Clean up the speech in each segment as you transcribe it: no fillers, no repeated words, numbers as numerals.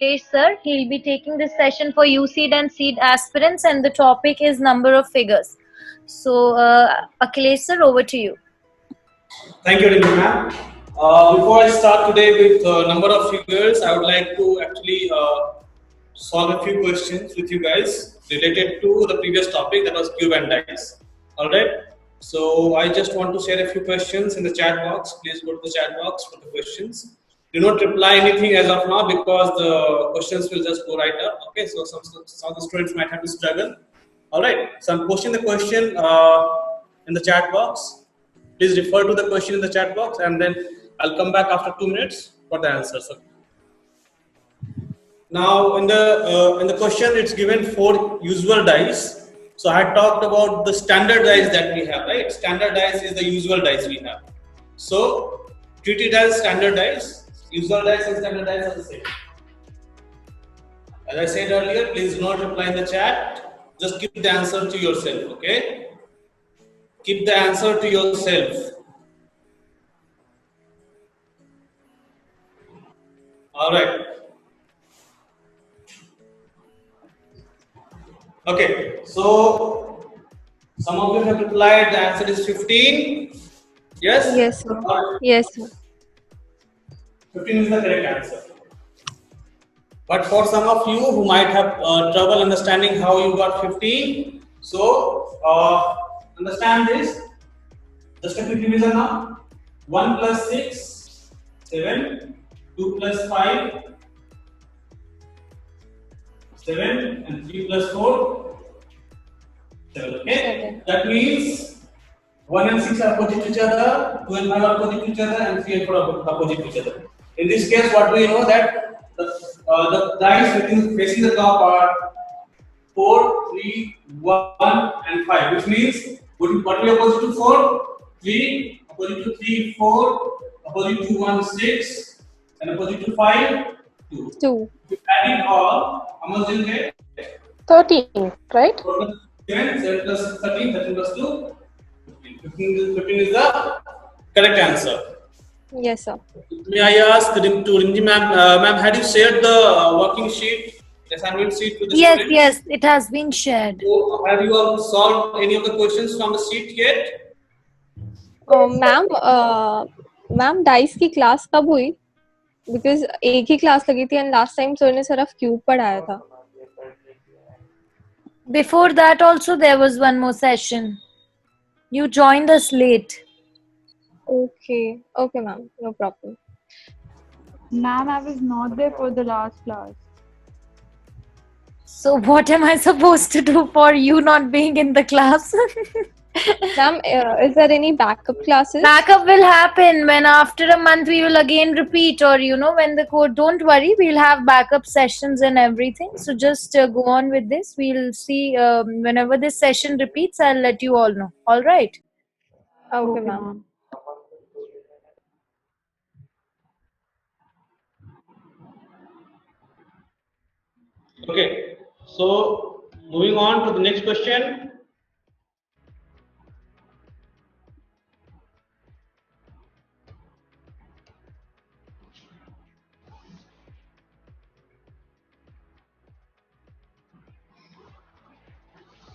Sir. He'll be taking this session for USEED and SEED aspirants, and the topic is number of figures. So, Akhilesh sir, over to you. Thank you, Rinju ma'am. Before I start today with number of figures, I would like to actually solve a few questions with you guys related to the previous topic, that was cube and dice. All right. So I just want to share a few questions in the chat box. Please go to the chat box for the questions. Do not reply anything as of now because the questions will just go right up. Okay. So some of the students might have to struggle. All right. So I'm posting the question in the chat box. Please refer to the question in the chat box, and then I'll come back after 2 minutes for the answers. Okay. Now, in the question, it's given 4 usual dice. So I had talked about the standard dice that we have, right? Standard dice is the usual dice we have. So treat it as standard dice. Usual dice and standard dice are the same. As I said earlier, please do not reply in the chat. Just keep the answer to yourself. Okay? Keep the answer to yourself. All right. Okay, so some of you have replied the answer is 15. Yes? Yes, sir. Yes, sir. 15 is the correct answer. But for some of you who might have trouble understanding how you got 15, so understand this. Just a quick revision now. 1 plus 6, 7. 2 plus 5, 7. And 3 plus 4, 7. Okay? 7. That means 1 and 6 are opposite to each other, 2 and 5 are opposite to each other, and 3 and 4 are opposite to each other. In this case, what do we know? That the dice facing the top are 4, 3, 1, and 5, which means what will be opposite to 4? 3, opposite to 3, 4, opposite to 1, 6, and opposite to 5, 2. 2. If you add it all, how much will you get? 13, right? 7 plus 13, 13 plus 2. 15 is the correct answer. Yes, sir. May I ask to Rinji ma'am, ma'am, had you shared the working sheet, assignment sheet to the students? Yes, it has been shared. So, have you all solved any of the questions from the sheet yet? Ma'am dice की class कब हुई? Because एक ही class लगी थी and last time sir ने सिर्फ cube पढ़ाया था. Before that also there was one more session. You joined us late. Okay, ma'am, no problem. Ma'am, I was not there for the last class. So what am I supposed to do for you not being in the class? Ma'am, is there any backup classes? Backup will happen when after a month we will again repeat, or when the code. Don't worry, we'll have backup sessions and everything. So just go on with this. We'll see whenever this session repeats. I'll let you all know. All right. Okay, ma'am. Okay, so moving on to the next question.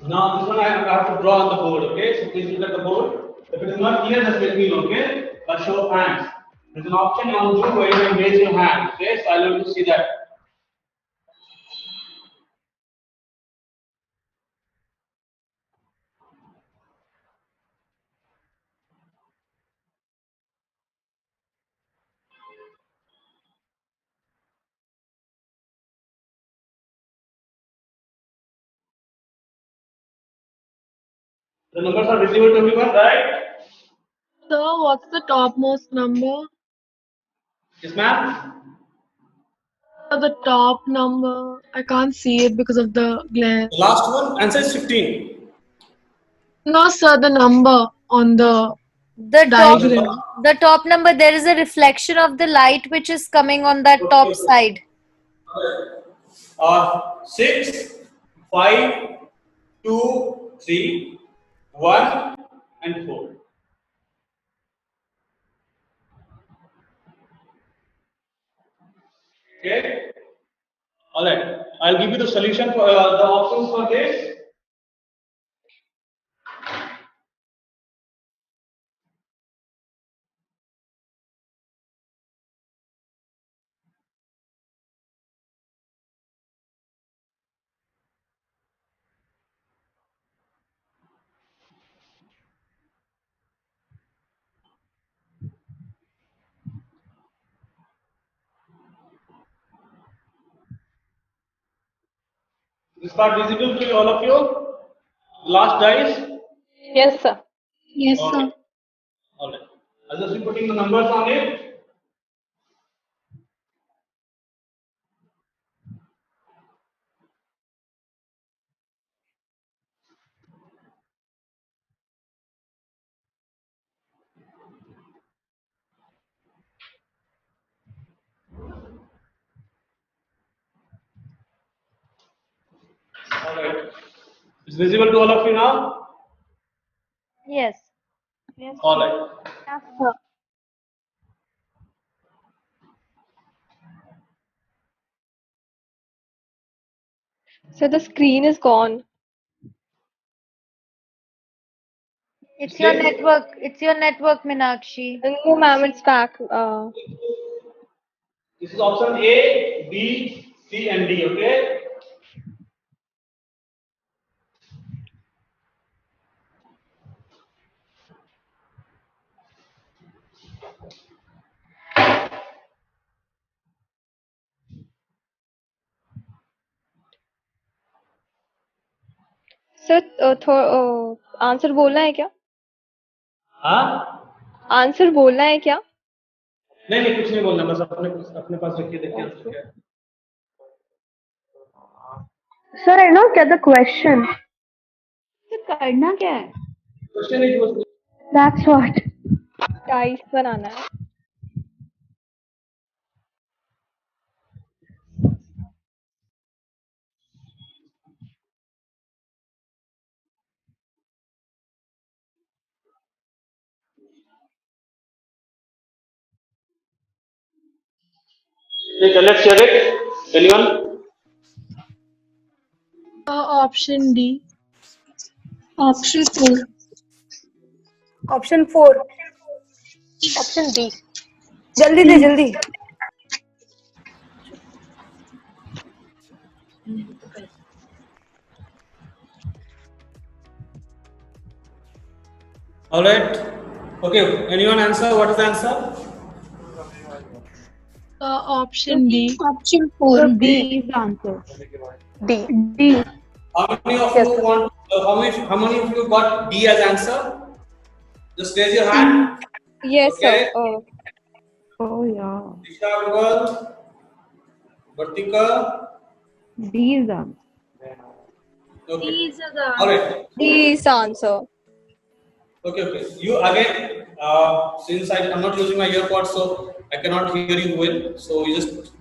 Now this one I have to draw on the board, okay? So please look at the board. If it is not clear, just let me know, okay? By show of hands. There's an option on Zoom where you can raise your hand, okay? So I'll let you see that. The numbers are visible to everyone, right? Sir, what's the topmost number? Yes, ma'am. The top number. I can't see it because of the glare. The last one, answer is 15. No, sir, the number on the diagram. The top number, there is a reflection of the light which is coming on that top side. 6, 5, 2, 3, 1, and 4. Okay. All right. I'll give you the solution for the options for this. This part visible to all of you? Last dice? Yes, sir. Yes, Okay. sir. All right. I'll just be putting the numbers on it. All right. It's visible to all of you now? Yes. All right. Yes, sir. So the screen is gone. It's your Okay. network. It's your network, Minakshi. No, ma'am, it's back. This is option A, B, C, and D. Okay. Sir answer बोलना है क्या? हाँ? Answer बोलना है क्या? नहीं नहीं कुछ नहीं बोलना बस अपने पास रखिए देखिए आंसर क्या है. Sir, I don't get the question. करना क्या है? Question is was That's what. Dice बनाना है. okay, let's hear it. Anyone? Option D. Option 4. Option 4. Option D. जल्दी दे जल्दी. All right. Okay. Anyone answer? What is the answer? Option D. Option 4 B is the answer. D. D. How many of you want? How many of you got D as answer? Just raise your hand. Yes Okay. Sir. Oh yeah. Disha Agarwal, Vartika. D is the answer. Okay. These are the All right. D is answer. Okay. You again. Since I'm not using my earpods, so I cannot hear you well. So you just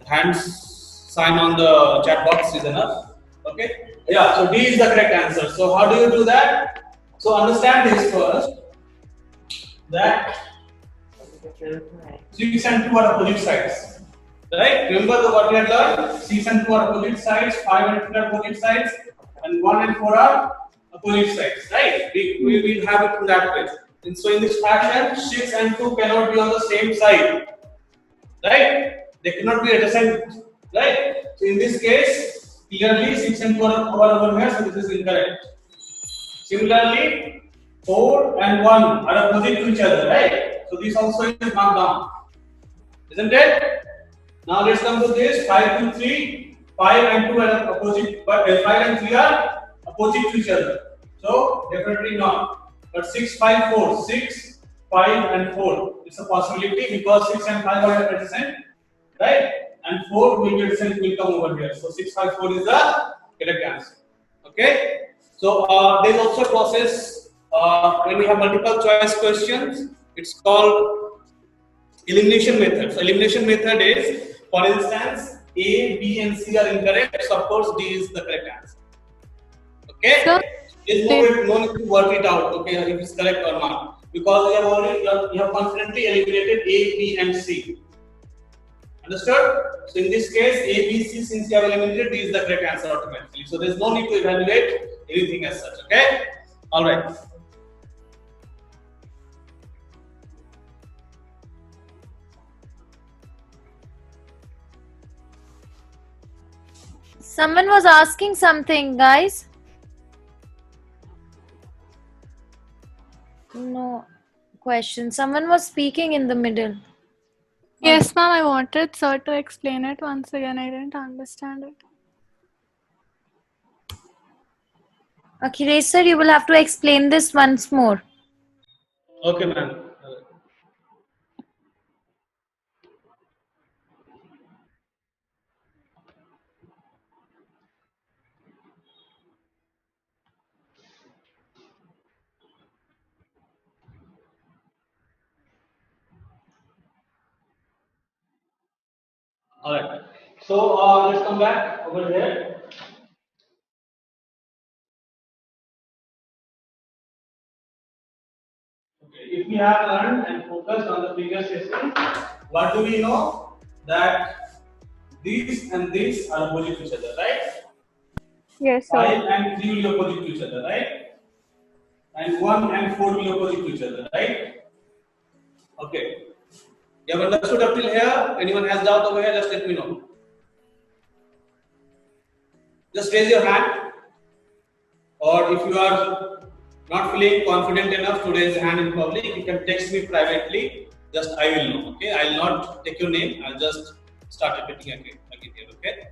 hand sign on the chat box is enough. Okay. Yeah. So D is the correct answer. So how do you do that? So understand this first. That 6 and 2 are opposite sides. Right? Remember what we had learned? 6 and 2 are opposite sides, 5 and 3 are opposite sides, and 1 and 4 are opposite sides. Right? We will have it in that way. And so in this fashion, 6 and 2 cannot be on the same side. Right? They cannot be adjacent. Right? So in this case, clearly 6 and 2 are over here, so this is incorrect. Similarly, 4 and 1 are opposite to each other, right? So this also is marked down, isn't it? Now let's come to this 5 to 3, 5 and 2 are opposite, but 5 and 3 are opposite to each other. So definitely not. But 6, 5, 4, 6, 5 and 4. It's a possibility because 6 and 5 are adjacent, right? And 4 will be adjacent, will come over here. So 6, 5, 4 is the correct answer. Okay. So there is also a process when we have multiple choice questions. It's called elimination method. So elimination method is, for instance, A, B, and C are incorrect. So of course D is the correct answer. Okay. Sir, There's no need to work it out. Okay, if it's correct or not, because you have confidently eliminated A, B, and C. Understood? So in this case, A, B, C, since you have eliminated, D is the correct answer automatically. So there is no need to evaluate anything as such. Okay? All right. Someone was asking something, guys. No question. Someone was speaking in the middle. Yes, ma'am, I wanted sir to explain it once again. I didn't understand it. Akhilesh sir, you will have to explain this once more. Okay, ma'am. All right. So let's come back over here. Okay. If we have learned and focused on the previous session, what do we know? That these and these are opposite to each other, right? Yes, sir. 5 and 3 will be opposite to each other, right? And 1 and 4 will be opposite to each other, right? Okay. You have understood up till here? Anyone has doubt over here? Just let me know. Just raise your hand. Or if you are not feeling confident enough to raise your hand in public, you can text me privately. Just I will know. Okay? I will not take your name. I'll just start repeating again here. Okay?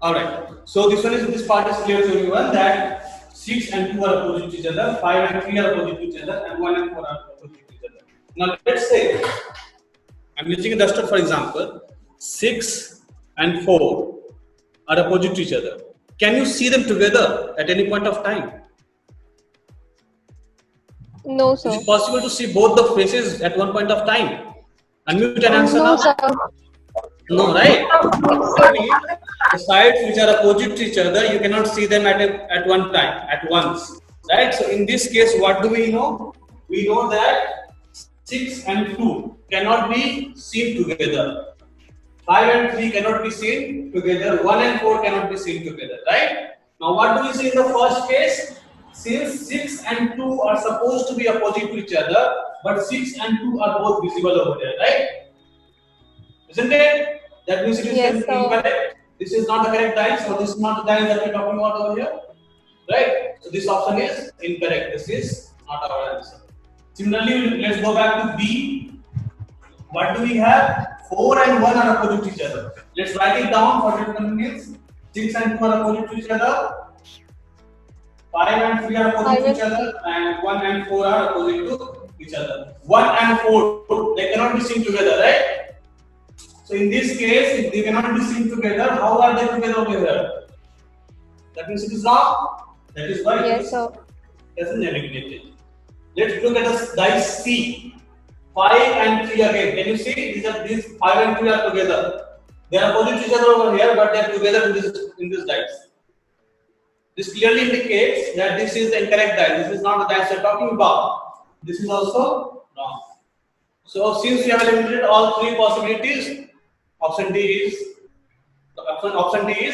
All right. So this part is clear to everyone that 6 and 2 are opposite to each other, 5 and 3 are opposite to each other, and 1 and 4 are opposite to each other. Now let's say I'm using a duster for example. 6 and 4 are opposite to each other. Can you see them together at any point of time? No, Is sir. it possible to see both the faces at one point of time? Unmute and answer No, now. sir. No, right? The sides which are opposite to each other, you cannot see them at one time, at once. Right? So in this case, what do we know? We know that 6 and 2 cannot be seen together. 5 and 3 cannot be seen together. 1 and 4 cannot be seen together. Right? Now what do we see in the first case? Since 6 and 2 are supposed to be opposite to each other, but 6 and 2 are both visible over there. Right? Isn't it? That means it is Yes, sir. incorrect. This is not the correct dice, or this is not the dice that we're talking about over here. Right? So this option is incorrect. This is not our answer. Similarly, let's go back to B. What do we have? 4 and 1 are opposite to each other. Let's write it down for your convenience. 6 and 2 are opposite to each other. 5 and 3 are opposite to each other, and 1 and 4 are opposite to each other. 1 and 4, they cannot be seen together, right? So in this case, if they cannot be seen together, how are they together over here? That means it is wrong. That is why Yes, it sir. doesn't eliminate it. Let's look at the dice C. 5 and 3 again. Can you see? These 5 and 3 are together. They are opposite to each other over here, but they are together in this dice. This clearly indicates that this is the incorrect dice. This is not the dice we are talking about. This is also wrong. So since we have eliminated all three possibilities, option D is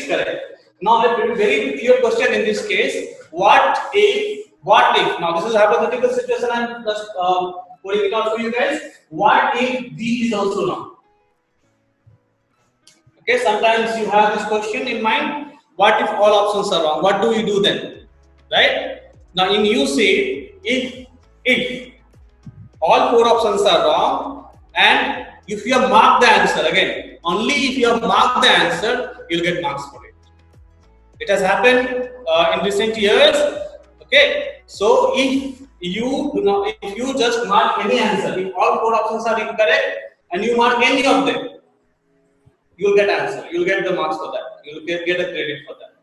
correct. Now a very clear question in this case: what if? Now this is a hypothetical situation. I'm just putting it out for you guys. What if D is also wrong? Okay, sometimes you have this question in mind. What if all options are wrong? What do we do then? Right? Now in UC, if all 4 options are wrong, and if you have marked the answer, again, only if you have marked the answer, you'll get marks for it. It has happened in recent years. Okay, so if you just mark any answer, if all 4 options are incorrect and you mark any of them, you'll get answer. You'll get the marks for that. You'll get a credit for that.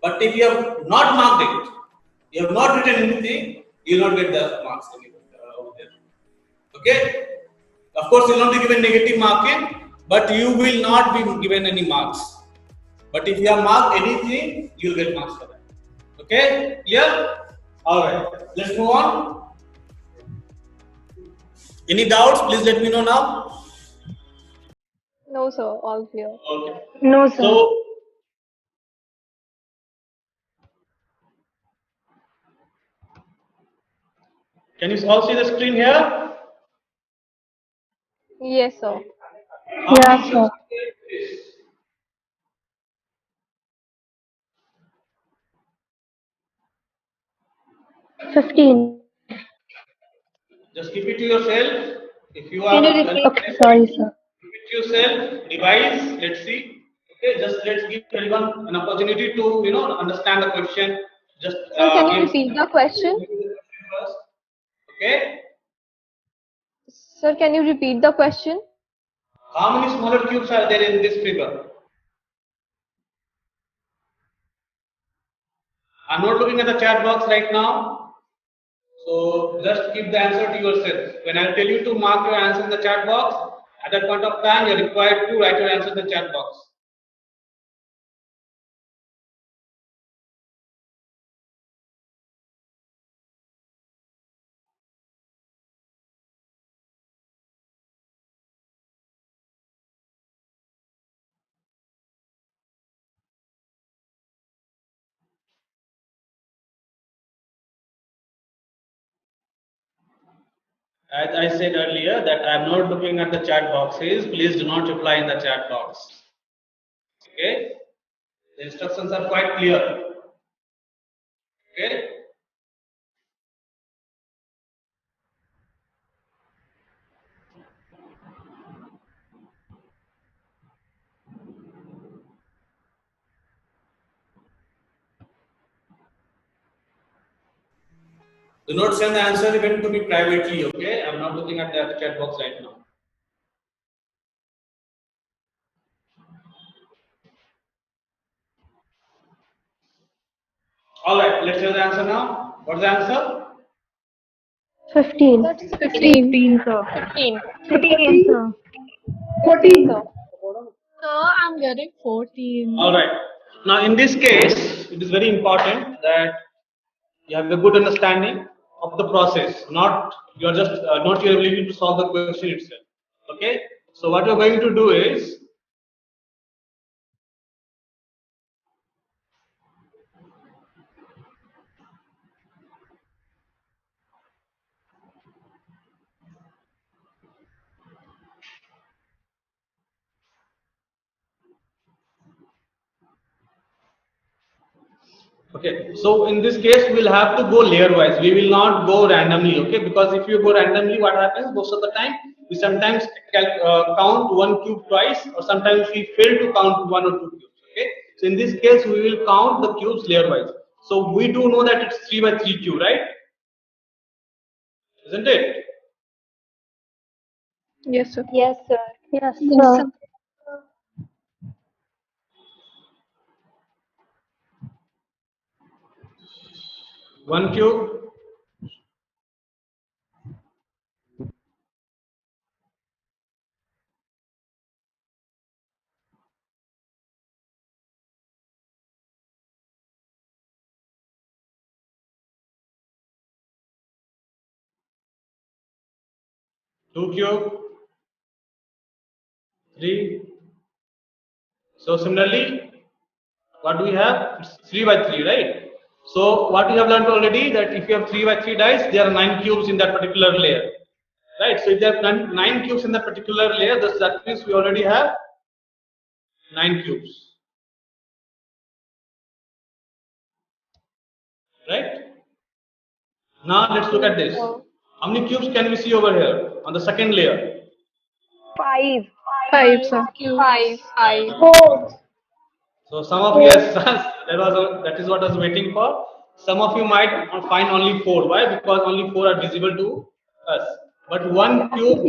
But if you have not marked it, you have not written anything, you'll not get the marks over there. Okay? Of course, you will not be given negative marking, but you will not be given any marks. But if you have marked anything, you will get marks for that. Okay? Clear? Alright. Let's move on. Any doubts? Please let me know now. No, sir. All clear. Okay. No, sir. So, can you all see the screen here? Yes, sir. How Yeah, many sir. cubes? 15. Just keep it to yourself. If you Can are you repeat? Okay, sorry, sir. keep it to yourself. Devise. Let's see. Okay, just let's give everyone an opportunity to understand the question. Just Sir, can you give repeat the question? first. Okay. Sir, can you repeat the question? How many smaller cubes are there in this figure? I'm not looking at the chat box right now. So just keep the answer to yourself. When I tell you to mark your answer in the chat box, at that point of time, you're required to write your answer in the chat box. As I said earlier, that I'm not looking at the chat boxes. Please do not reply in the chat box. Okay? The instructions are quite clear. Okay? Do not send the answer even to me privately. Okay? I'm not looking at the chat box right now. All right. Let's hear the answer now. What's the answer? 15. 15. 15, sir. 15. 15, sir. 14, sir. Sir, I'm getting 14. All right. Now, in this case, it is very important that you have a good understanding of the process, not you're just not your ability to solve the question itself. Okay. So what you're going to do is okay. So in this case, we'll have to go layer wise. We will not go randomly. Okay, because if you go randomly, what happens most of the time? We sometimes count one cube twice, or sometimes we fail to count one or two cubes. Okay. So in this case, we will count the cubes layer wise. So we do know that it's 3 by 3 cube, right? Isn't it? Yes, sir. Yes, sir. Yes, Yes, sir. sir. 1 cube, 2 cube, 3. So similarly, what do we have? It's 3 by 3, right? So what we have learned already, that if you have 3 by 3 dice, there are 9 cubes in that particular layer, right? So if there are 9 cubes in that particular layer, that means we already have 9 cubes, right? Now let's look at this. How many cubes can we see over here on the second layer? 5. 5, sir. 5. 5. 4. So some of you, yes, that is what I was waiting for. Some of you might find only 4. Why? Because only 4 are visible to us. But 1 cube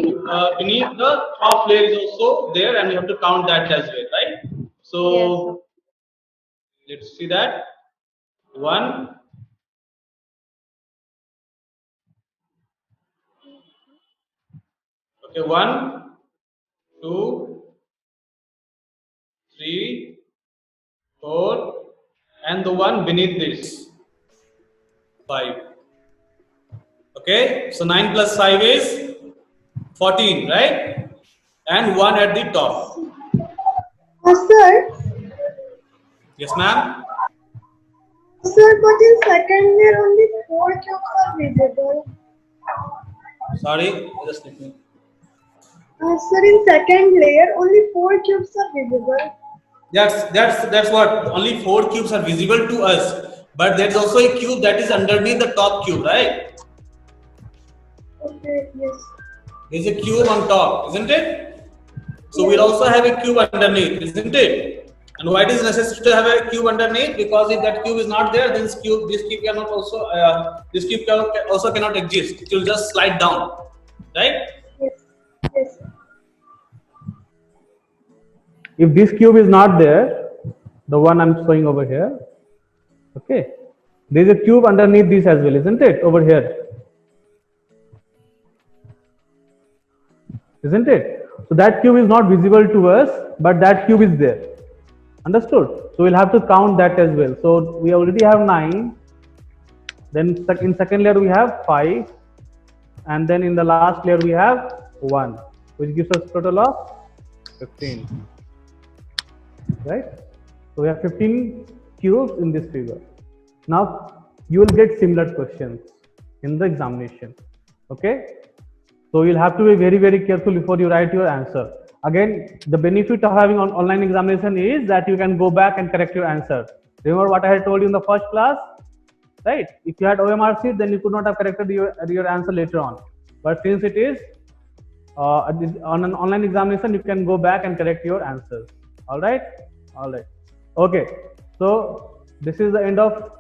beneath the top layer is also there, and you have to count that as well, right? So let's see that. 1. Okay, 1, 2, 3, 4, and the one beneath this 5. Okay, so 9 plus 5 is 14, right? And 1 at the top. Sir, Yes, ma'am. sir, but in second layer only four cubes are visible. Sorry, just let me. Sir, in second layer only four cubes are visible. That's what. Only four cubes are visible to us, but there is also a cube that is underneath the top cube, right? Okay, yes. There's a cube on top, isn't it? So we'll also have a cube underneath, isn't it? And why it is necessary to have a cube underneath? Because if that cube is not there, then this cube cannot also also cannot exist. It will just slide down, right? Yes. Yes. If this cube is not there, the one I'm showing over here, okay, there is a cube underneath this as well, isn't it? Over here, isn't it? So that cube is not visible to us, but that cube is there. Understood? So we'll have to count that as well. So we already have 9. Then in second layer we have 5, and then in the last layer we have 1, which gives us total of 15. Right? So we have 15 cubes in this figure. Now you will get similar questions in the examination. Okay? So you'll have to be very, very careful before you write your answer. Again, the benefit of having an online examination is that you can go back and correct your answer. Remember what I had told you in the first class, right? If you had OMR sheet, then you could not have corrected your answer later on. But since it is on an online examination, you can go back and correct your answers. All right. Okay. So this is the end of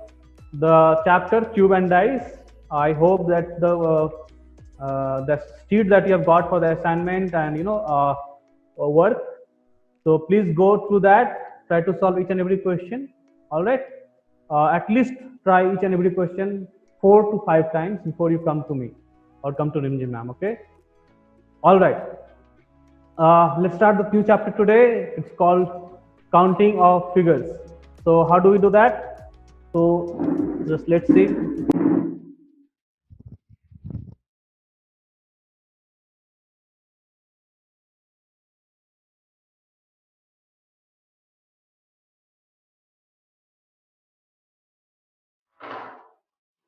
the chapter Cube and Dice. I hope that the sheet that you have got for the assignment and work. So please go through that. Try to solve each and every question. All right. At least try each and every question 4 to 5 times before you come to me or come to Rimji ma'am. Okay. All right. Let's start the new chapter today. It's called counting of figures. So how do we do that? So just let's see.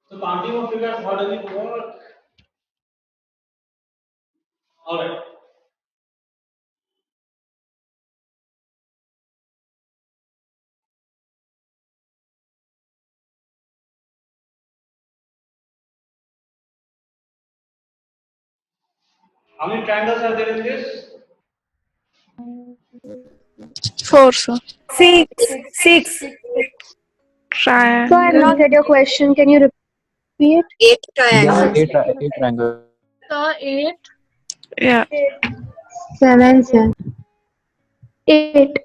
So counting of figures, how does it work? All right. How many triangles are there in this? 4, sir. 6. 6. So I have not get your question. Can you repeat? There are eight triangles. Sir, 8. Yeah. 7, sir. 8.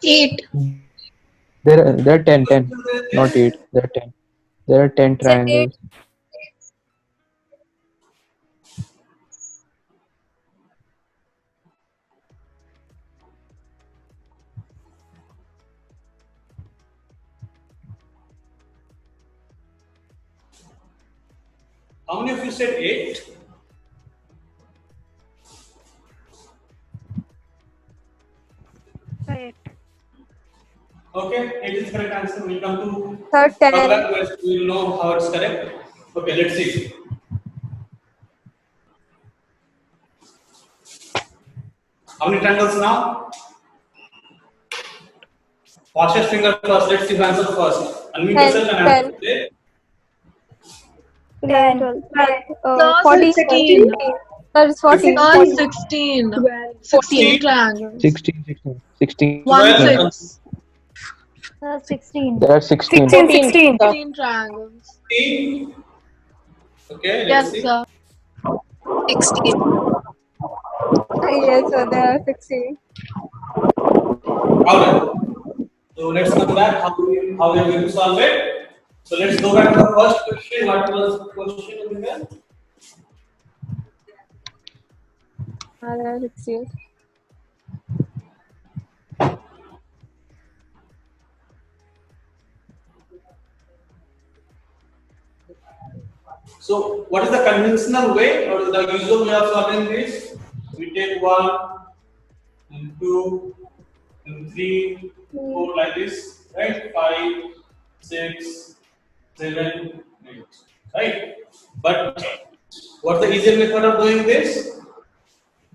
8. There are 10, not 8. There are 10. There are 10 triangles. How many of you said 8? Right. Okay, 8 is the correct answer. We'll come to Sir, 10. we'll know how it's correct. Okay, let's see. How many triangles now? Fastest finger first. Let's see the answer first. Unmute 10, yourself and answer. Okay? 11, 12, Sir, 14, 16. Sir, it's 14. Sir, 16. 16 triangles. 16. 1, 12. 6. 16. There are 16. 16. 16 triangles. 16. Okay, let's Yes, see. sir. 16. Yes, sir, there are 16. Alright. So let's come back. How we are going to solve it? So let's go back to the first question. What was the question over here? There are 16. So what is the conventional way or the usual way of solving this? We take one 2, and 3, 4, like this, right? 5, 6, 7, 8, right? But what's the easier method of doing this?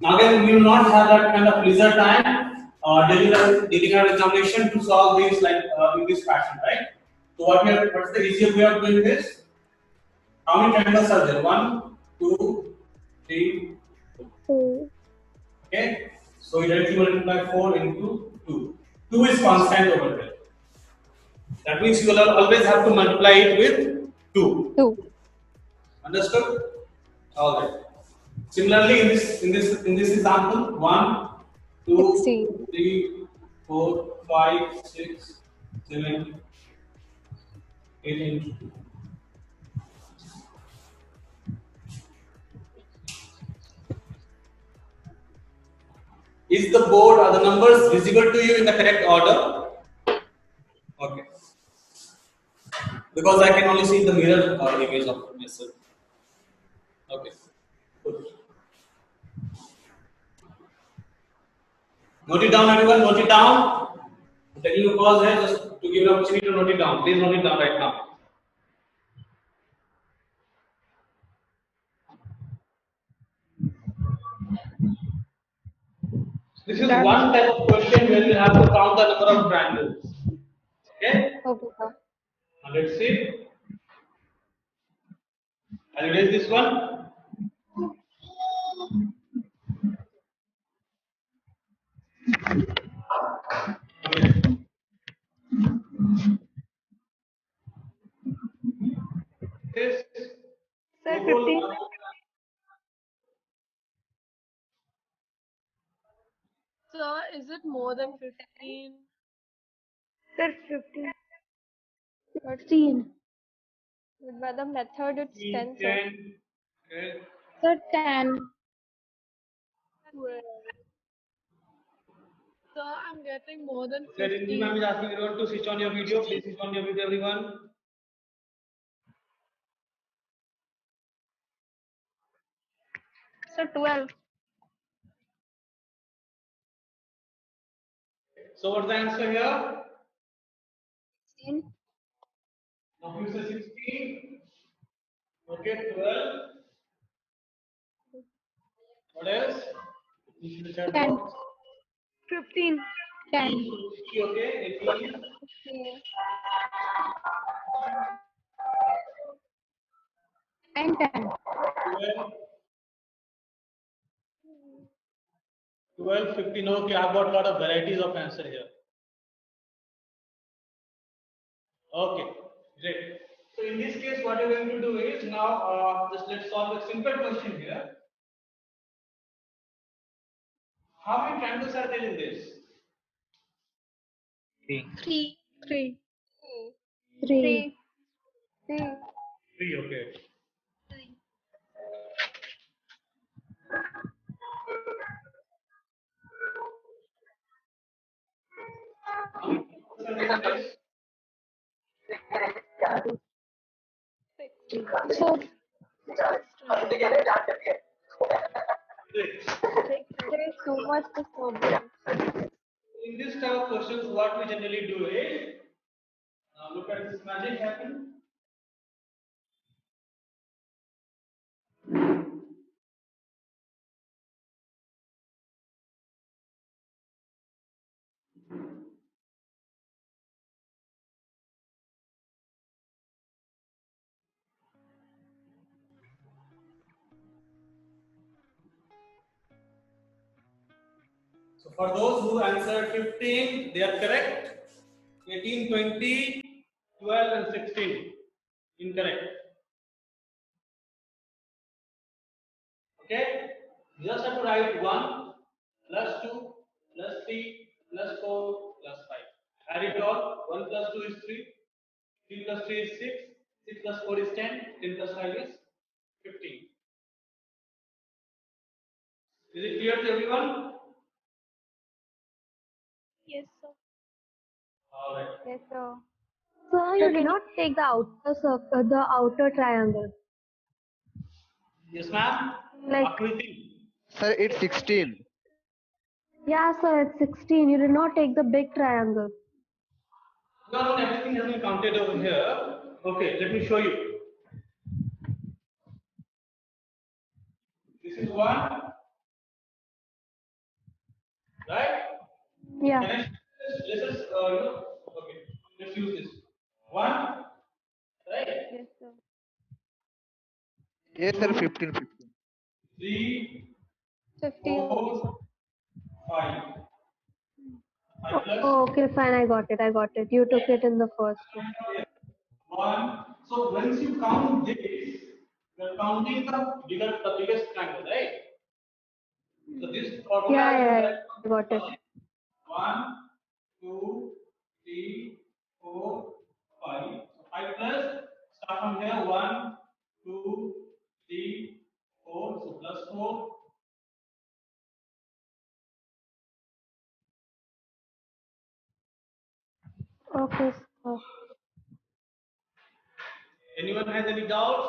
Now again, we will not have that kind of leisure time during our examination to solve these like in this fashion, right? So what's the easier way of doing this? How many triangles are there? 1, 2, 3, 4. Okay. So you directly multiply 4 into 2. 2 is constant over there. That means you will always have to multiply it with 2. 2. Understood? All right. Similarly, in this example, 1, 2, 3, 4, 5, 6, 7, 8, and 2. Is the board or the numbers visible to you in the correct order? Okay. Because I can only see the mirror image of myself. Okay. Good. Note it down, everyone. Note it down. I'm taking a pause here just to give an opportunity to note it down. Please note it down right now. This is one type of question where you have to count the number of triangles. Okay? Okay, sir. Now let's see. I'll erase this one. Okay. This Sir, 15. Sir, is it more than 15? Sir, 15. 13. But by the method, it's 10, sir. 10. Okay. Sir, 10. 12. Sir, I'm getting more than Okay, Rindu 15. ma'am is asking everyone to switch on your video. Please switch on your video, everyone. Sir, 12. So what's the answer here? 16. Now you say 16. Okay, 12. What else? You should chat 10. box. 15. 10. Okay, 18. And 10. 12. 12, 15. Okay, I've got a lot of varieties of answer here. Okay, great. So in this case, what you're going to do is now just let's solve a simple question here. How many triangles are there in this? 3. 3. 3. 3. 3, okay. So, There is too much disturbance. In this type of questions, what we generally do is look at this magic happen. So for those who answered 15, they are correct. 18, 20, 12 and 16 incorrect. Okay, you just have to write 1 plus 2 plus 3 plus 4 plus 5. Add it all. 1 plus 2 is 3, 3 plus 3 is 6, 6 plus 4 is 10, 10 plus 5 is 15. Is it clear to everyone? yes, sir. All right. Yes, sir. Sir, you did not take the outer circle, the outer triangle. Yes, ma'am. Like- Akriti. Sir, it's 16. Yeah, sir, it's 16. You did not take the big triangle. No, everything has been counted over here. Okay, let me show you. This is one, right? Yeah. Can I let's just okay, let's use this. One, right? Yes, sir. Yes, sir. 15, 15. Three, 15 only, sir. 4, 5. 5 plus Oh, okay, fine. I got it. I got it. You took it in the first one. 1. So once you count this, you're counting the biggest triangle, right? So this formula Yeah, is yeah, like I got it. 1, 2, 3, 4, 5. So 5 plus, start from here, 1, 2, 3, 4. So plus 4. Okay, sir. Anyone has any doubts?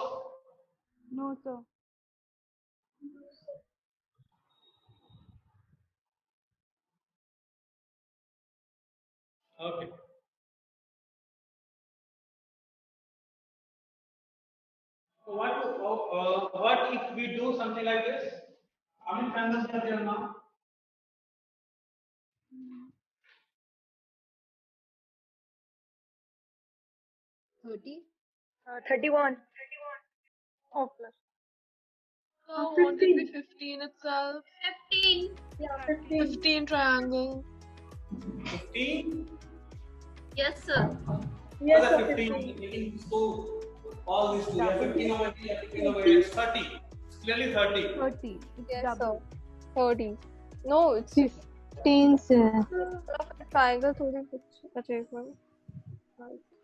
No, sir. Okay. So what if we do something like this? How many triangles are there now? 31. Oh, plus. So won't it be 15 itself? 15. Yeah, 15. 15 triangle. 15? Yes, sir. Yes, sir, 15. Making so all these two. We have 15 over here, 15 over here. It's 30. It's clearly 30. 30. Yes, sir. 30. No, it's 15, sir. triangle थोड़ी कुछ बचेगा.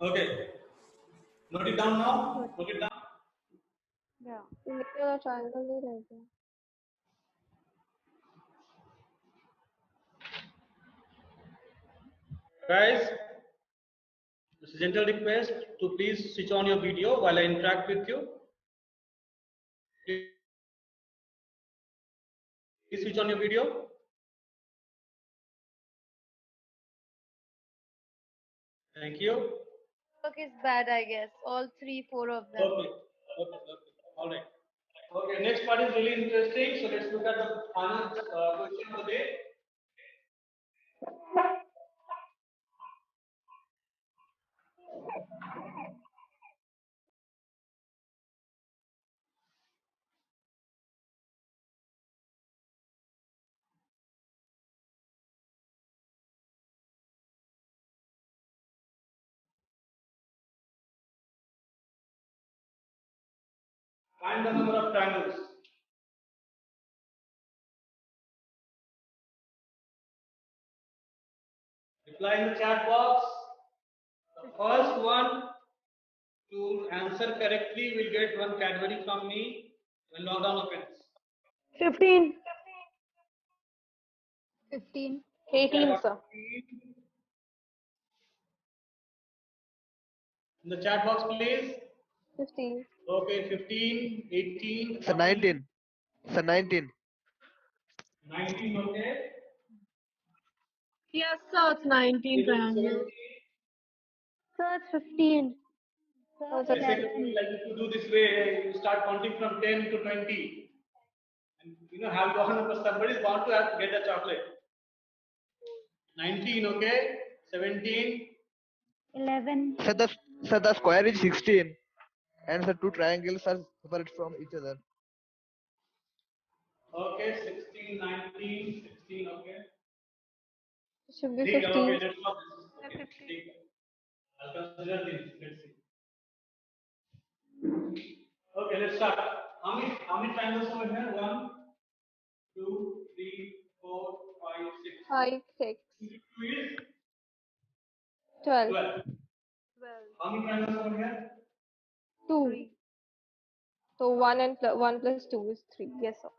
Okay. Note it down now. Note it down. Yeah. मेरा triangle नहीं रहेगा. Guys, this is a gentle request to please switch on your video while I interact with you. Please switch on your video. Thank you. Work is bad, I guess. All 3, 4 of them. Okay. All right. Okay, next part is really interesting. So let's look at the final question of the day. Find the number of triangles. Reply in the chat box. The first one to answer correctly will get one Cadbury from me when lockdown opens. 15. 15. 18, sir. In the chat box, please. 15. Okay, 15, 18. Sir, 19. Sir, 19. 19, okay. Yes, sir. It's 19 triangle. Sir, it's 15. No, Like sir. if you do this way, you start counting from 10 to 20. And have gone, somebody is bound to have to get a chocolate. 19, okay. 17. 11. Sir, the square is 16. And sir, two triangles are separate from each other. Okay, 16, 19, 16, okay. It should be Okay, 15. let's stop this. Okay, I'll consider this. Let's see. Okay, let's start. How many triangles over here? 1, 2, 3, 4, 5, 6. 5, 6, 2 is 12, 12. How many triangles over here? 2. So 1 and 1 plus 2 is 3. Yes, sir.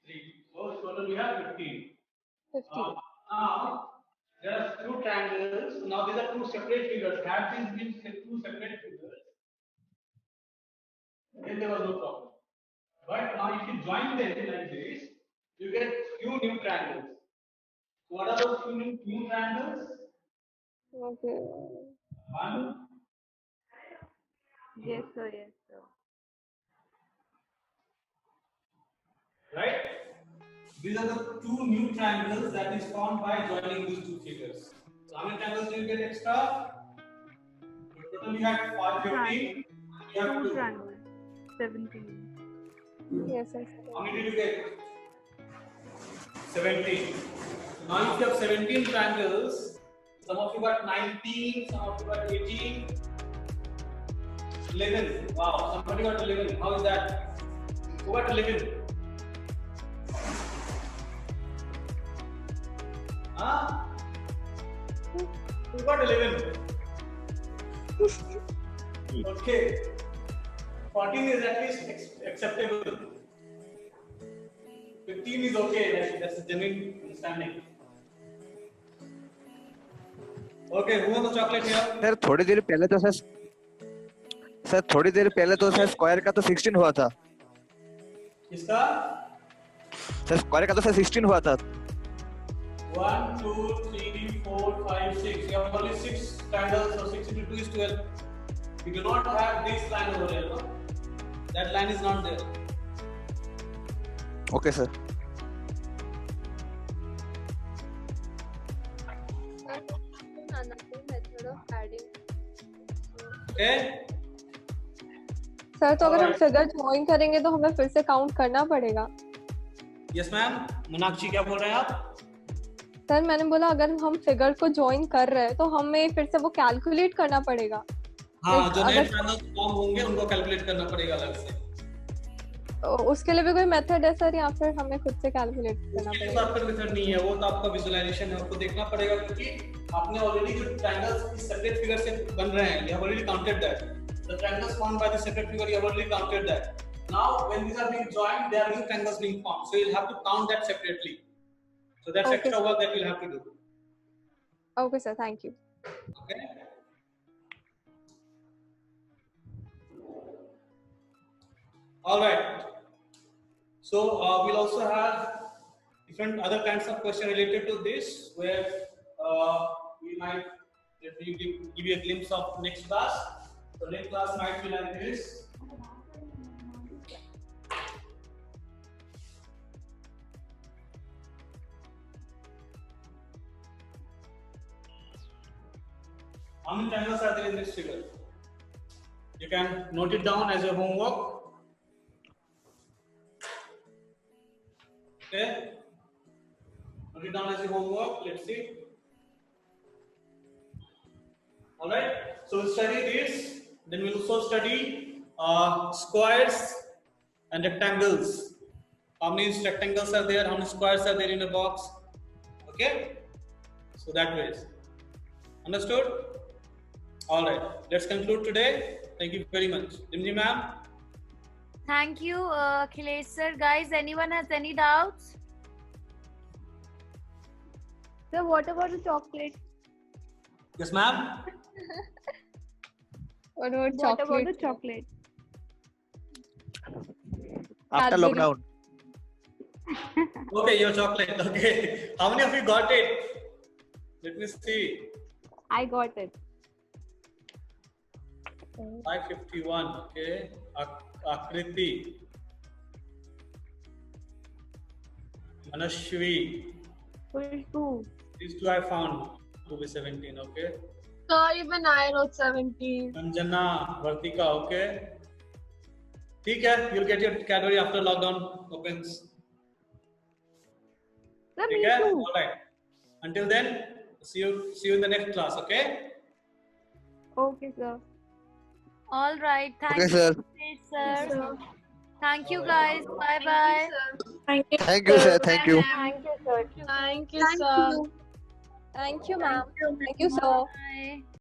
3. So total we have 15. 15. Now there are two triangles. Now these are two separate figures. Had these been two separate figures, then there was no problem. But now if you join them like this, you get few new triangles. What are those two new triangles? Okay. One. Yes, sir. Yes, sir. Right? These are the two new triangles that is formed by joining these two figures. So how many triangles do you get extra? Total you had 15. You have Two 2. triangles. 17. Yes, yes. How many did you get? 17. Now if you have 17 triangles, some of you got 19, some of you got 18, 11. Wow, somebody got 11. How is that? Who got 11? Huh? Who got 11? Okay. 14 is at least acceptable. 15 is okay, that's a genuine understanding. Okay, who wants the chocolate here? Sir थोड़ी देर पहले तो square का तो 16 हुआ था किसका? Sir square का तो सर 16 हुआ था 1, 2, 3, 4, 5, 6. You have only 6 triangles, so 6 into 2 is 12. You do not have this line over here, no? That line is not there. Okay sir Okay? Sir तो अगर हम फिगर ज्वाइन करेंगे तो हमें फिर से काउंट करना पड़ेगा. Yes, ma'am. मीनाक्षी क्या बोल रहे हैं आप? सर मैंने बोला अगर हम फिगर को ज्वाइन कर रहे हैं तो हमें फिर से वो कैलकुलेट करना पड़ेगा. हाँ, जो नए ट्रायंगल्स फॉर्म होंगे उनको कैलकुलेट करना पड़ेगा अलग से. तो उसके लिए भी कोई मेथड है सर या फिर हमें खुद से कैलकुलेट करना उसके लिए पड़ेगा? आपका मेथड नहीं है, वो तो आपका विजुअलाइजेशन है, आपको देखना पड़ेगा क्योंकि आपने ऑलरेडी जो ट्रायंगल्स इस सेपरेट फिगर से बन रहे हैं, you have already counted that. The triangles formed by the separate figure, you have already counted that. Now, when these are being joined, there are new triangles being formed, so you'll have to count that separately. So that's Okay, extra sir. work that you'll have to do. Okay sir, thank you. Okay. All right. So we'll also have different other kinds of questions related to this, where we might give you a glimpse of next class. So next class might be like this. How many triangles are there in this figure? You can note it down as your homework. Okay. Note it down as your homework. Let's see. All right. So we'll study this. Then we'll also study squares and rectangles. How many rectangles are there? How many squares are there in a box? Okay. So that way. Understood? All right. Let's conclude today. Thank you very much. Dimji ma'am. Thank you, Akhilesh sir. Guys, anyone has any doubts? Sir, what about the chocolate? Yes, ma'am. What about What chocolate? about the chocolate? After lockdown Okay, your chocolate. Okay. How many of you got it? Let me see. I got it. 551. Okay. Akriti. Manashwi. Full 2. These two I found to be 17. Okay. Sir, even I wrote 17. Anjana, Vartika. Okay. ठीक है. You'll get your category after lockdown opens. Sir, me ठीक है. too. All right. Until then, see you in the next class. Okay. Okay, sir. All right. Thank Okay, you, sir. Akhilesh sir. Thank you, guys. Bye bye. Thank you. Thank you sir thank you Thank you, sir. Thank you, sir. Thank you, ma'am. Thank you, sir. Bye.